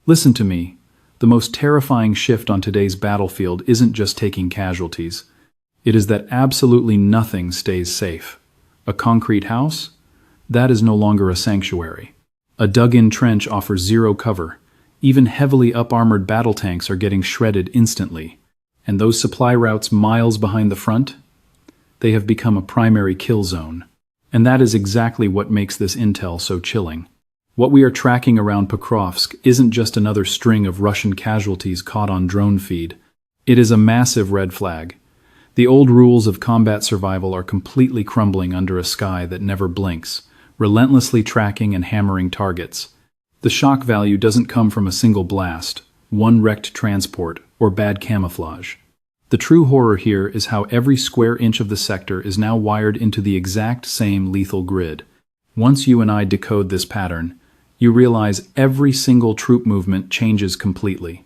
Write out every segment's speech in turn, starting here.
Listen to me. The most terrifying shift on today's battlefield isn't just taking casualties. It is that absolutely nothing stays safe. A concrete house? That is no longer a sanctuary. A dug-in trench offers zero cover. Even heavily up-armored battle tanks are getting shredded instantly. And those supply routes miles behind the front? They have become a primary kill zone. And that is exactly what makes this intel so chilling. What we are tracking around Pokrovsk isn't just another string of Russian casualties caught on drone feed. It is a massive red flag. The old rules of combat survival are completely crumbling under a sky that never blinks, relentlessly tracking and hammering targets. The shock value doesn't come from a single blast, one wrecked transport, or bad camouflage. The true horror here is how every square inch of the sector is now wired into the exact same lethal grid. Once you and I decode this pattern, you realize every single troop movement changes completely.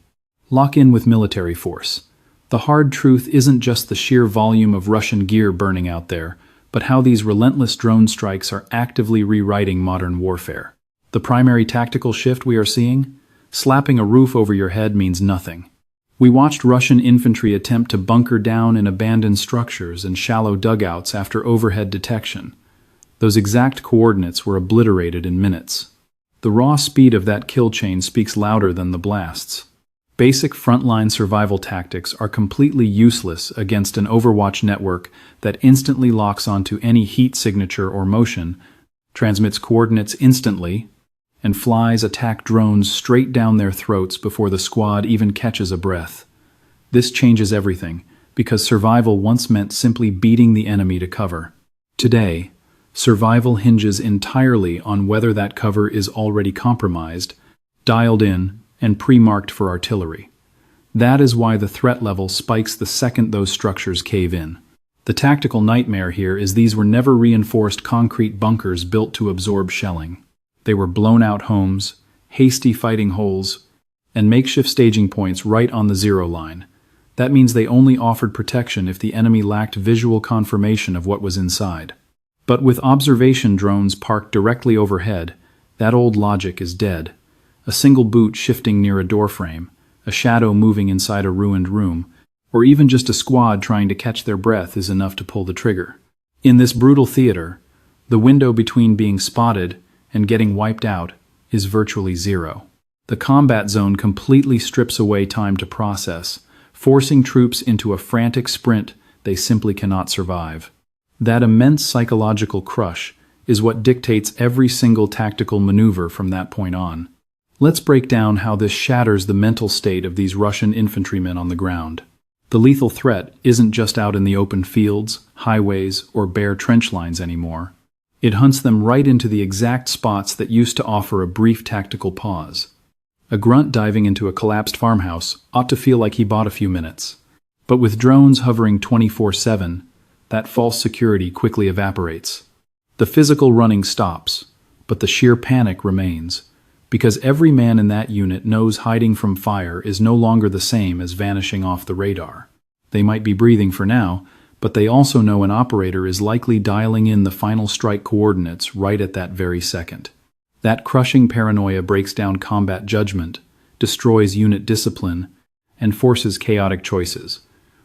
Lock in with military force. The hard truth isn't just the sheer volume of Russian gear burning out there, but how these relentless drone strikes are actively rewriting modern warfare. The primary tactical shift we are seeing? Slapping a roof over your head means nothing. We watched Russian infantry attempt to bunker down in abandoned structures and shallow dugouts after overhead detection. Those exact coordinates were obliterated in minutes. The raw speed of that kill chain speaks louder than the blasts. Basic frontline survival tactics are completely useless against an Overwatch network that instantly locks onto any heat signature or motion, transmits coordinates instantly, and flies attack drones straight down their throats before the squad even catches a breath. This changes everything, because survival once meant simply beating the enemy to cover. Today, survival hinges entirely on whether that cover is already compromised, dialed in, and pre-marked for artillery. That is why the threat level spikes the second those structures cave in. The tactical nightmare here is these were never reinforced concrete bunkers built to absorb shelling. They were blown-out homes, hasty fighting holes, and makeshift staging points right on the zero line. That means they only offered protection if the enemy lacked visual confirmation of what was inside. But with observation drones parked directly overhead, that old logic is dead. A single boot shifting near a doorframe, a shadow moving inside a ruined room, or even just a squad trying to catch their breath is enough to pull the trigger. In this brutal theater, the window between being spotted and getting wiped out is virtually zero. The combat zone completely strips away time to process, forcing troops into a frantic sprint they simply cannot survive. That immense psychological crush is what dictates every single tactical maneuver from that point on. Let's break down how this shatters the mental state of these Russian infantrymen on the ground. The lethal threat isn't just out in the open fields, highways, or bare trench lines anymore. It hunts them right into the exact spots that used to offer a brief tactical pause. A grunt diving into a collapsed farmhouse ought to feel like he bought a few minutes. But with drones hovering 24/7, that false security quickly evaporates. The physical running stops, but the sheer panic remains, because every man in that unit knows hiding from fire is no longer the same as vanishing off the radar. They might be breathing for now, but they also know an operator is likely dialing in the final strike coordinates right at that very second. That crushing paranoia breaks down combat judgment, destroys unit discipline, and forces chaotic choices,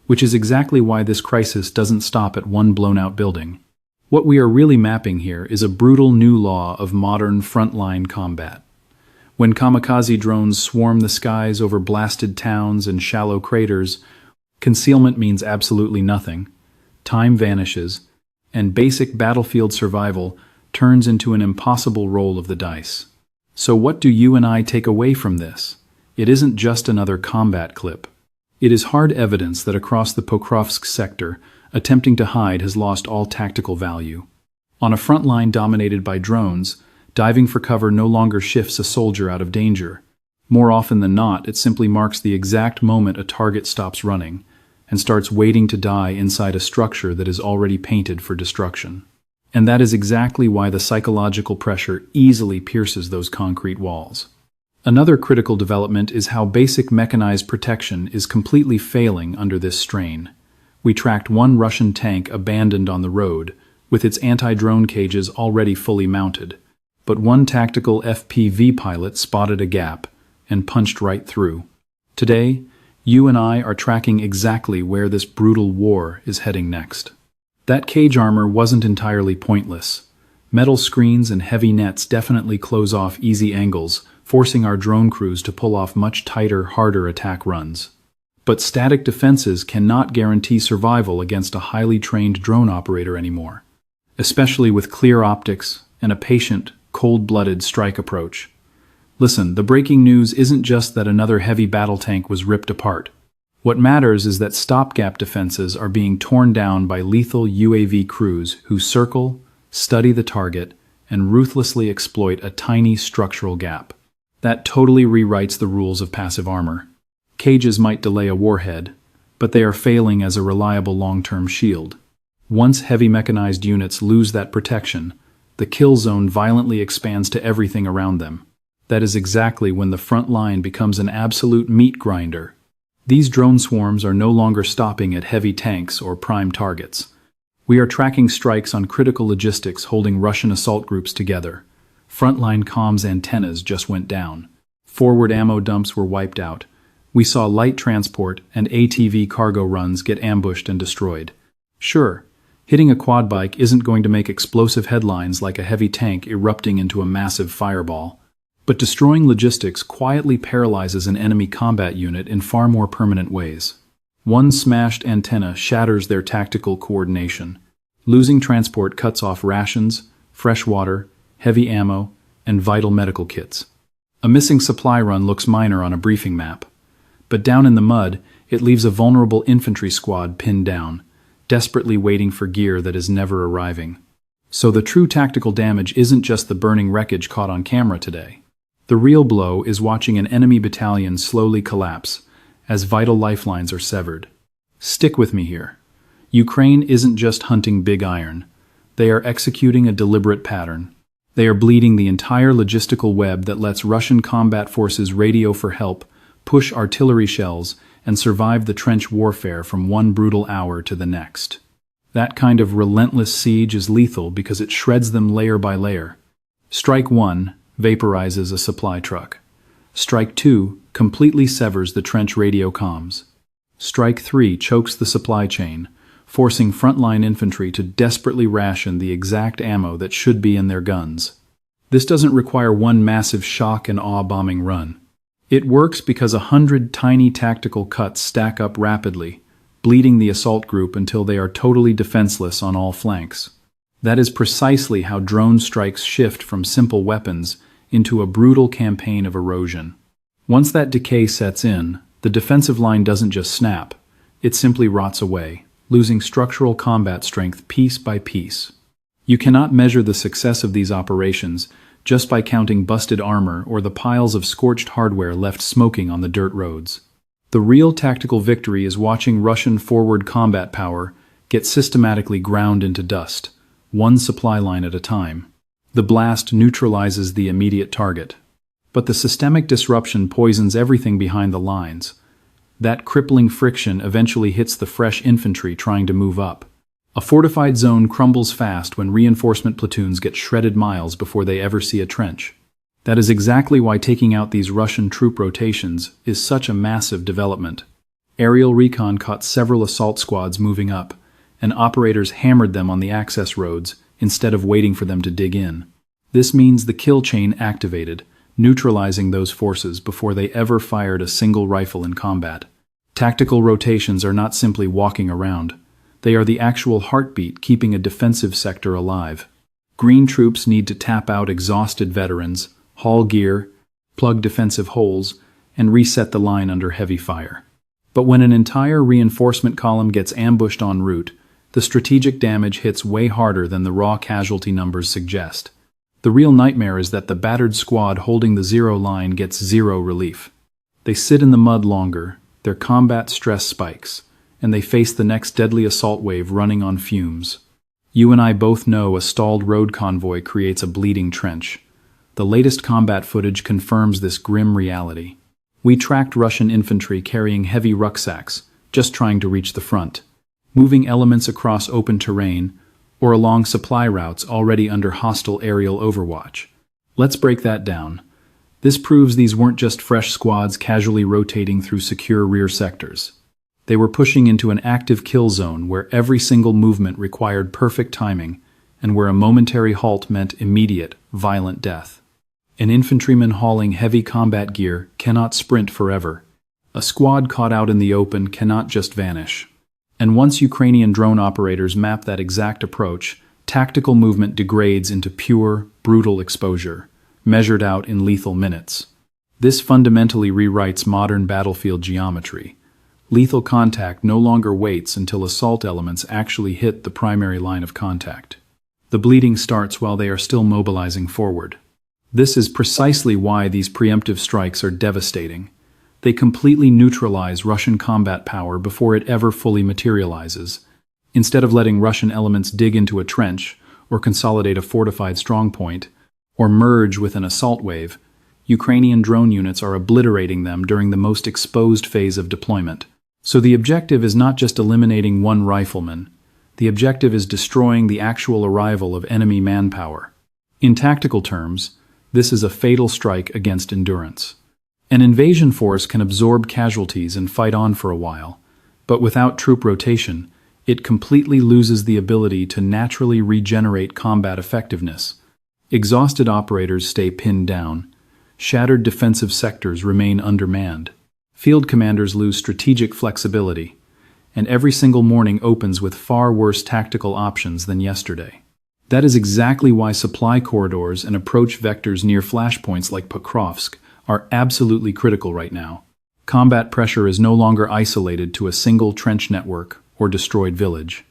which is exactly why this crisis doesn't stop at one blown-out building. What we are really mapping here is a brutal new law of modern frontline combat. When kamikaze drones swarm the skies over blasted towns and shallow craters, concealment means absolutely nothing. Time vanishes, and basic battlefield survival turns into an impossible roll of the dice. So what do you and I take away from this? It isn't just another combat clip. It is hard evidence that across the Pokrovsk sector, attempting to hide has lost all tactical value. On a front line dominated by drones, diving for cover no longer shifts a soldier out of danger. More often than not, it simply marks the exact moment a target stops running and starts waiting to die inside a structure that is already painted for destruction. And that is exactly why the psychological pressure easily pierces those concrete walls. Another critical development is how basic mechanized protection is completely failing under this strain. We tracked one Russian tank abandoned on the road, with its anti-drone cages already fully mounted. But one tactical FPV pilot spotted a gap and punched right through. Today, you and I are tracking exactly where this brutal war is heading next. That cage armor wasn't entirely pointless. Metal screens and heavy nets definitely close off easy angles, forcing our drone crews to pull off much tighter, harder attack runs. But static defenses cannot guarantee survival against a highly trained drone operator anymore, especially with clear optics and a patient, cold-blooded strike approach. Listen, the breaking news isn't just that another heavy battle tank was ripped apart. What matters is that stopgap defenses are being torn down by lethal UAV crews who circle, study the target, and ruthlessly exploit a tiny structural gap. That totally rewrites the rules of passive armor. Cages might delay a warhead, but they are failing as a reliable long-term shield. Once heavy mechanized units lose that protection, the kill zone violently expands to everything around them. That is exactly when the front line becomes an absolute meat grinder. These drone swarms are no longer stopping at heavy tanks or prime targets. We are tracking strikes on critical logistics holding Russian assault groups together. Frontline comms antennas just went down. Forward ammo dumps were wiped out. We saw light transport and ATV cargo runs get ambushed and destroyed. Sure, hitting a quad bike isn't going to make explosive headlines like a heavy tank erupting into a massive fireball. But destroying logistics quietly paralyzes an enemy combat unit in far more permanent ways. One smashed antenna shatters their tactical coordination. Losing transport cuts off rations, fresh water, heavy ammo, and vital medical kits. A missing supply run looks minor on a briefing map, but down in the mud, it leaves a vulnerable infantry squad pinned down, desperately waiting for gear that is never arriving. So the true tactical damage isn't just the burning wreckage caught on camera today. The real blow is watching an enemy battalion slowly collapse as vital lifelines are severed. Stick with me here. Ukraine isn't just hunting big iron. They are executing a deliberate pattern. They are bleeding the entire logistical web that lets Russian combat forces radio for help, push artillery shells, and survive the trench warfare from one brutal hour to the next. That kind of relentless siege is lethal because it shreds them layer by layer. Strike 1 vaporizes a supply truck. Strike 2 completely severs the trench radio comms. Strike 3 chokes the supply chain, forcing frontline infantry to desperately ration the exact ammo that should be in their guns. This doesn't require one massive shock and awe bombing run. It works because 100 tiny tactical cuts stack up rapidly, bleeding the assault group until they are totally defenseless on all flanks. That is precisely how drone strikes shift from simple weapons into a brutal campaign of erosion. Once that decay sets in, the defensive line doesn't just snap, it simply rots away, losing structural combat strength piece by piece. You cannot measure the success of these operations just by counting busted armor or the piles of scorched hardware left smoking on the dirt roads. The real tactical victory is watching Russian forward combat power get systematically ground into dust, one supply line at a time. The blast neutralizes the immediate target, but the systemic disruption poisons everything behind the lines. That crippling friction eventually hits the fresh infantry trying to move up. A fortified zone crumbles fast when reinforcement platoons get shredded miles before they ever see a trench. That is exactly why taking out these Russian troop rotations is such a massive development. Aerial recon caught several assault squads moving up, and operators hammered them on the access roads instead of waiting for them to dig in. This means the kill chain activated, neutralizing those forces before they ever fired a single rifle in combat. Tactical rotations are not simply walking around. They are the actual heartbeat keeping a defensive sector alive. Green troops need to tap out exhausted veterans, haul gear, plug defensive holes, and reset the line under heavy fire. But when an entire reinforcement column gets ambushed en route, the strategic damage hits way harder than the raw casualty numbers suggest. The real nightmare is that the battered squad holding the zero line gets zero relief. They sit in the mud longer, their combat stress spikes, and they face the next deadly assault wave running on fumes. You and I both know a stalled road convoy creates a bleeding trench. The latest combat footage confirms this grim reality. We tracked Russian infantry carrying heavy rucksacks, just trying to reach the front, moving elements across open terrain, or along supply routes already under hostile aerial overwatch. Let's break that down. This proves these weren't just fresh squads casually rotating through secure rear sectors. They were pushing into an active kill zone where every single movement required perfect timing and where a momentary halt meant immediate, violent death. An infantryman hauling heavy combat gear cannot sprint forever. A squad caught out in the open cannot just vanish. And once Ukrainian drone operators map that exact approach, tactical movement degrades into pure, brutal exposure, measured out in lethal minutes. This fundamentally rewrites modern battlefield geometry. Lethal contact no longer waits until assault elements actually hit the primary line of contact. The bleeding starts while they are still mobilizing forward. This is precisely why these preemptive strikes are devastating. They completely neutralize Russian combat power before it ever fully materializes. Instead of letting Russian elements dig into a trench, or consolidate a fortified strongpoint, or merge with an assault wave, Ukrainian drone units are obliterating them during the most exposed phase of deployment. So the objective is not just eliminating one rifleman. The objective is destroying the actual arrival of enemy manpower. In tactical terms, this is a fatal strike against endurance. An invasion force can absorb casualties and fight on for a while, but without troop rotation, it completely loses the ability to naturally regenerate combat effectiveness. Exhausted operators stay pinned down. Shattered defensive sectors remain undermanned. Field commanders lose strategic flexibility, and every single morning opens with far worse tactical options than yesterday. That is exactly why supply corridors and approach vectors near flashpoints like Pokrovsk are absolutely critical right now. Combat pressure is no longer isolated to a single trench network or destroyed village.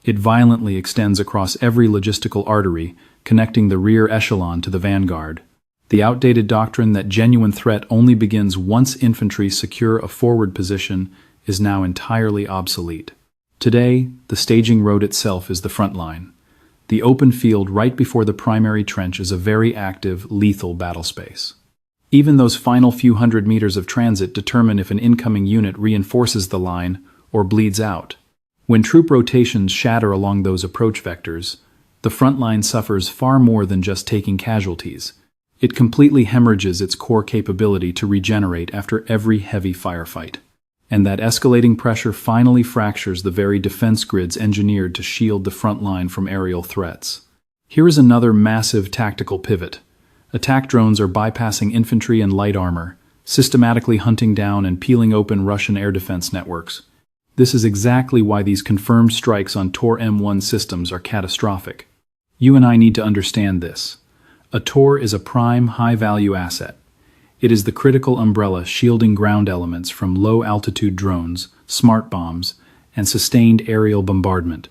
It violently extends across every logistical artery, connecting the rear echelon to the vanguard. The outdated doctrine that genuine threat only begins once infantry secure a forward position is now entirely obsolete. Today, the staging road itself is the front line. The open field right before the primary trench is a very active, lethal battle space. Even those final few hundred meters of transit determine if an incoming unit reinforces the line or bleeds out. When troop rotations shatter along those approach vectors, the front line suffers far more than just taking casualties. It completely hemorrhages its core capability to regenerate after every heavy firefight. And that escalating pressure finally fractures the very defense grids engineered to shield the front line from aerial threats. Here is another massive tactical pivot. Attack drones are bypassing infantry and light armor, systematically hunting down and peeling open Russian air defense networks. This is exactly why these confirmed strikes on Tor M1 systems are catastrophic. You and I need to understand this. A Tor is a prime, high-value asset. It is the critical umbrella shielding ground elements from low-altitude drones, smart bombs, and sustained aerial bombardment.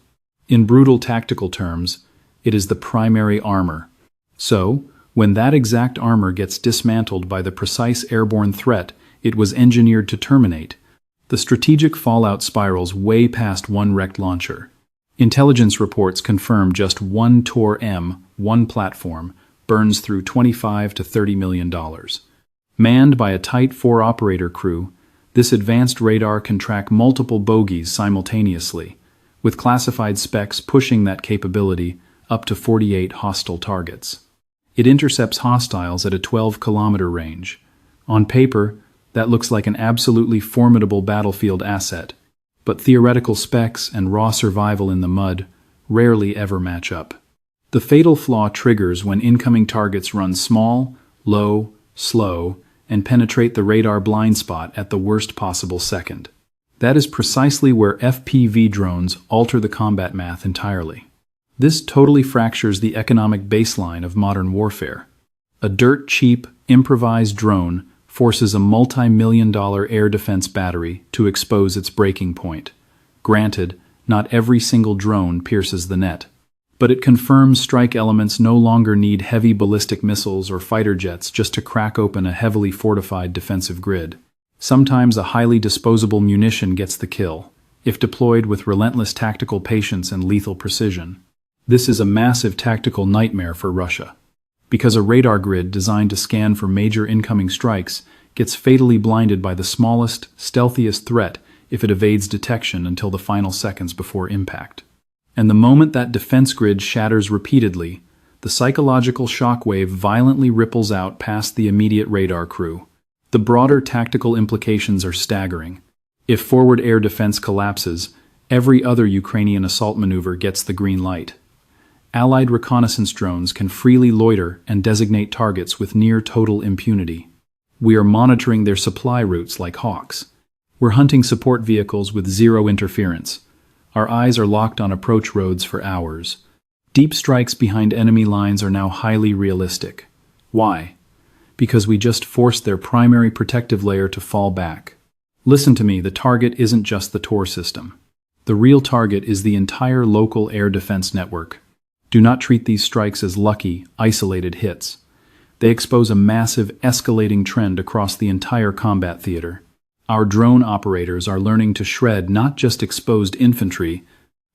In brutal tactical terms, it is the primary armor. So, when that exact armor gets dismantled by the precise airborne threat it was engineered to terminate, the strategic fallout spirals way past one wrecked launcher. Intelligence reports confirm just one Tor M1 platform burns through $25 to $30 million. Manned by a tight 4-operator crew, this advanced radar can track multiple bogies simultaneously, with classified specs pushing that capability up to 48 hostile targets. It intercepts hostiles at a 12-kilometer range. On paper, that looks like an absolutely formidable battlefield asset, but theoretical specs and raw survival in the mud rarely ever match up. The fatal flaw triggers when incoming targets run small, low, slow, and penetrate the radar blind spot at the worst possible second. That is precisely where FPV drones alter the combat math entirely. This totally fractures the economic baseline of modern warfare. A dirt-cheap, improvised drone forces a multi-million-dollar air defense battery to expose its breaking point. Granted, not every single drone pierces the net, but it confirms strike elements no longer need heavy ballistic missiles or fighter jets just to crack open a heavily fortified defensive grid. Sometimes a highly disposable munition gets the kill, if deployed with relentless tactical patience and lethal precision. This is a massive tactical nightmare for Russia, because a radar grid designed to scan for major incoming strikes gets fatally blinded by the smallest, stealthiest threat if it evades detection until the final seconds before impact. And the moment that defense grid shatters repeatedly, The psychological shockwave violently ripples out past the immediate radar crew. The broader tactical implications are staggering. If forward air defense collapses, every other Ukrainian assault maneuver gets the green light. Allied reconnaissance drones can freely loiter and designate targets with near total impunity. We are monitoring their supply routes like hawks. We're hunting support vehicles with zero interference. Our eyes are locked on approach roads for hours. Deep strikes behind enemy lines are now highly realistic. Why? Because we just forced their primary protective layer to fall back. Listen to me, the target isn't just the Tor system. The real target is the entire local air defense network. Do not treat these strikes as lucky, isolated hits. They expose a massive, escalating trend across the entire combat theater. Our drone operators are learning to shred not just exposed infantry,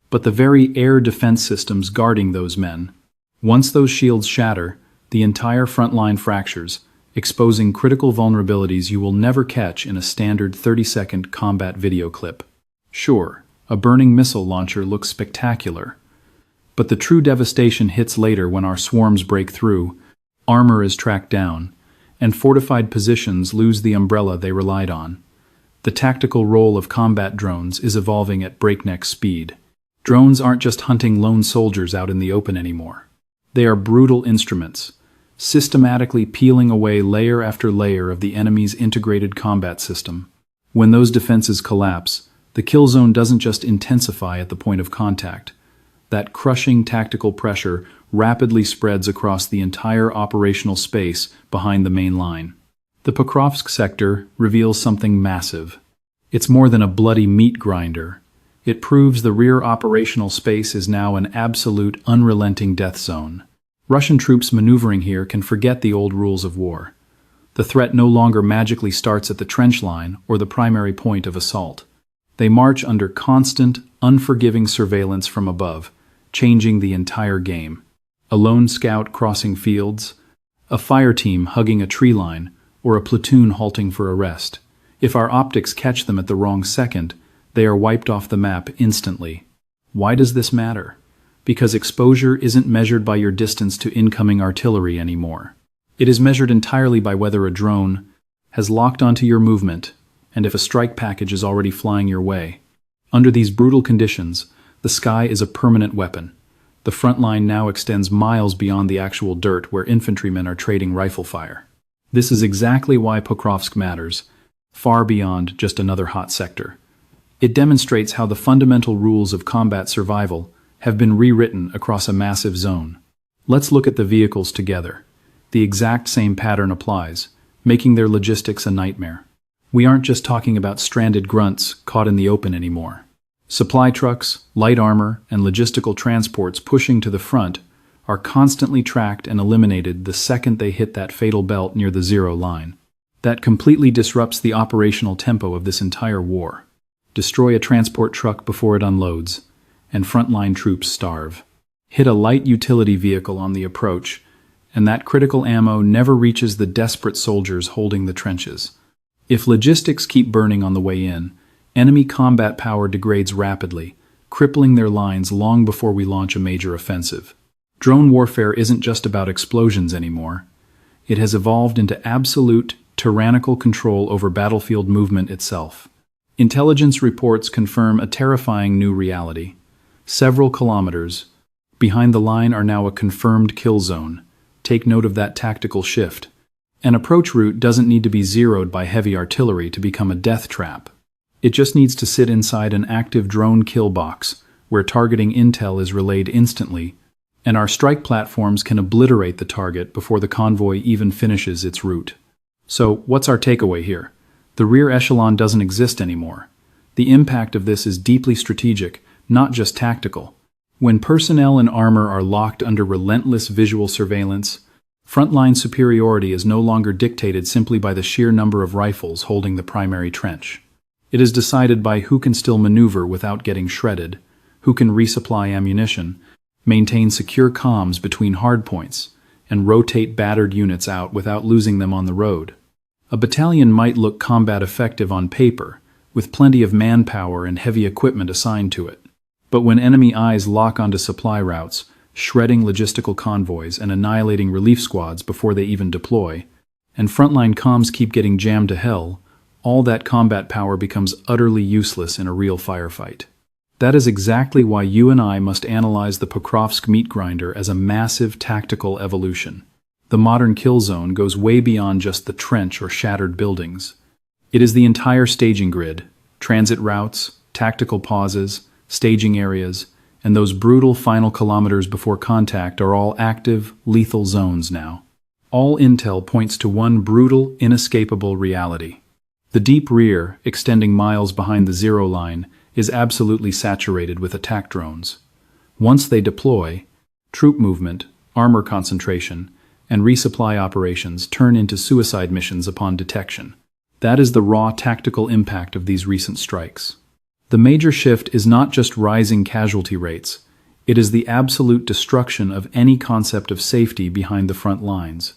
but the very air defense systems guarding those men. Once those shields shatter, the entire front line fractures, exposing critical vulnerabilities you will never catch in a standard 30-second combat video clip. Sure, a burning missile launcher looks spectacular, but the true devastation hits later when our swarms break through, armor is tracked down, and fortified positions lose the umbrella they relied on. The tactical role of combat drones is evolving at breakneck speed. Drones aren't just hunting lone soldiers out in the open anymore. They are brutal instruments, systematically peeling away layer after layer of the enemy's integrated combat system. When those defenses collapse, the kill zone doesn't just intensify at the point of contact. That crushing tactical pressure rapidly spreads across the entire operational space behind the main line. The Pokrovsk sector reveals something massive. It's more than a bloody meat grinder. It proves the rear operational space is now an absolute, unrelenting death zone. Russian troops maneuvering here can forget the old rules of war. The threat no longer magically starts at the trench line or the primary point of assault. They march under constant, unforgiving surveillance from above, changing the entire game. A lone scout crossing fields, a fire team hugging a tree line, or a platoon halting for a rest. If our optics catch them at the wrong second, they are wiped off the map instantly. Why does this matter? Because exposure isn't measured by your distance to incoming artillery anymore. It is measured entirely by whether a drone has locked onto your movement and if a strike package is already flying your way. Under these brutal conditions, the sky is a permanent weapon. The front line now extends miles beyond the actual dirt where infantrymen are trading rifle fire. This is exactly why Pokrovsk matters, far beyond just another hot sector. It demonstrates how the fundamental rules of combat survival have been rewritten across a massive zone. Let's look at the vehicles together. The exact same pattern applies, making their logistics a nightmare. We aren't just talking about stranded grunts caught in the open anymore. Supply trucks, light armor, and logistical transports pushing to the front are constantly tracked and eliminated the second they hit that fatal belt near the zero line. That completely disrupts the operational tempo of this entire war. Destroy a transport truck before it unloads, and frontline troops starve. Hit a light utility vehicle on the approach, and that critical ammo never reaches the desperate soldiers holding the trenches. If logistics keep burning on the way in, enemy combat power degrades rapidly, crippling their lines long before we launch a major offensive. Drone warfare isn't just about explosions anymore. It has evolved into absolute, tyrannical control over battlefield movement itself. Intelligence reports confirm a terrifying new reality. Several kilometers behind the line are now a confirmed kill zone. Take note of that tactical shift. An approach route doesn't need to be zeroed by heavy artillery to become a death trap. It just needs to sit inside an active drone kill box, where targeting intel is relayed instantly, and our strike platforms can obliterate the target before the convoy even finishes its route. So, what's our takeaway here? The rear echelon doesn't exist anymore. The impact of this is deeply strategic, not just tactical. When personnel and armor are locked under relentless visual surveillance, frontline superiority is no longer dictated simply by the sheer number of rifles holding the primary trench. It is decided by who can still maneuver without getting shredded, who can resupply ammunition, maintain secure comms between hardpoints, and rotate battered units out without losing them on the road. A battalion might look combat effective on paper, with plenty of manpower and heavy equipment assigned to it. But when enemy eyes lock onto supply routes, shredding logistical convoys and annihilating relief squads before they even deploy, and frontline comms keep getting jammed to hell, all that combat power becomes utterly useless in a real firefight. That is exactly why you and I must analyze the Pokrovsk meat grinder as a massive tactical evolution. The modern kill zone goes way beyond just the trench or shattered buildings. It is the entire staging grid, transit routes, tactical pauses, staging areas, and those brutal final kilometers before contact are all active, lethal zones now. All intel points to one brutal, inescapable reality. The deep rear, extending miles behind the zero line, is absolutely saturated with attack drones. Once they deploy, troop movement, armor concentration, and resupply operations turn into suicide missions upon detection. That is the raw tactical impact of these recent strikes. The major shift is not just rising casualty rates, it is the absolute destruction of any concept of safety behind the front lines.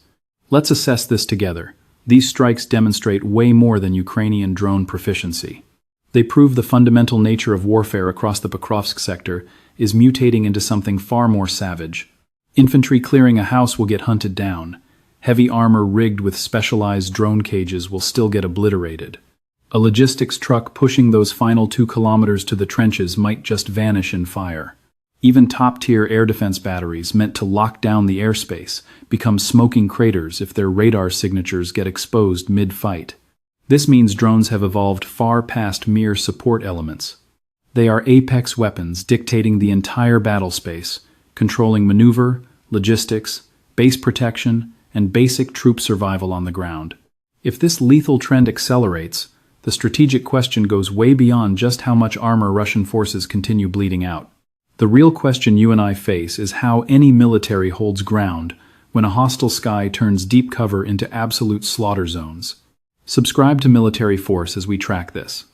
Let's assess this together. These strikes demonstrate way more than Ukrainian drone proficiency. They prove the fundamental nature of warfare across the Pokrovsk sector is mutating into something far more savage. Infantry clearing a house will get hunted down. Heavy armor rigged with specialized drone cages will still get obliterated. A logistics truck pushing those final 2 kilometers to the trenches might just vanish in fire. Even top-tier air defense batteries meant to lock down the airspace become smoking craters if their radar signatures get exposed mid-fight. This means drones have evolved far past mere support elements. They are apex weapons dictating the entire battle space, controlling maneuver, logistics, base protection, and basic troop survival on the ground. If this lethal trend accelerates, the strategic question goes way beyond just how much armor Russian forces continue bleeding out. The real question you and I face is how any military holds ground when a hostile sky turns deep cover into absolute slaughter zones. Subscribe to Military Force as we track this.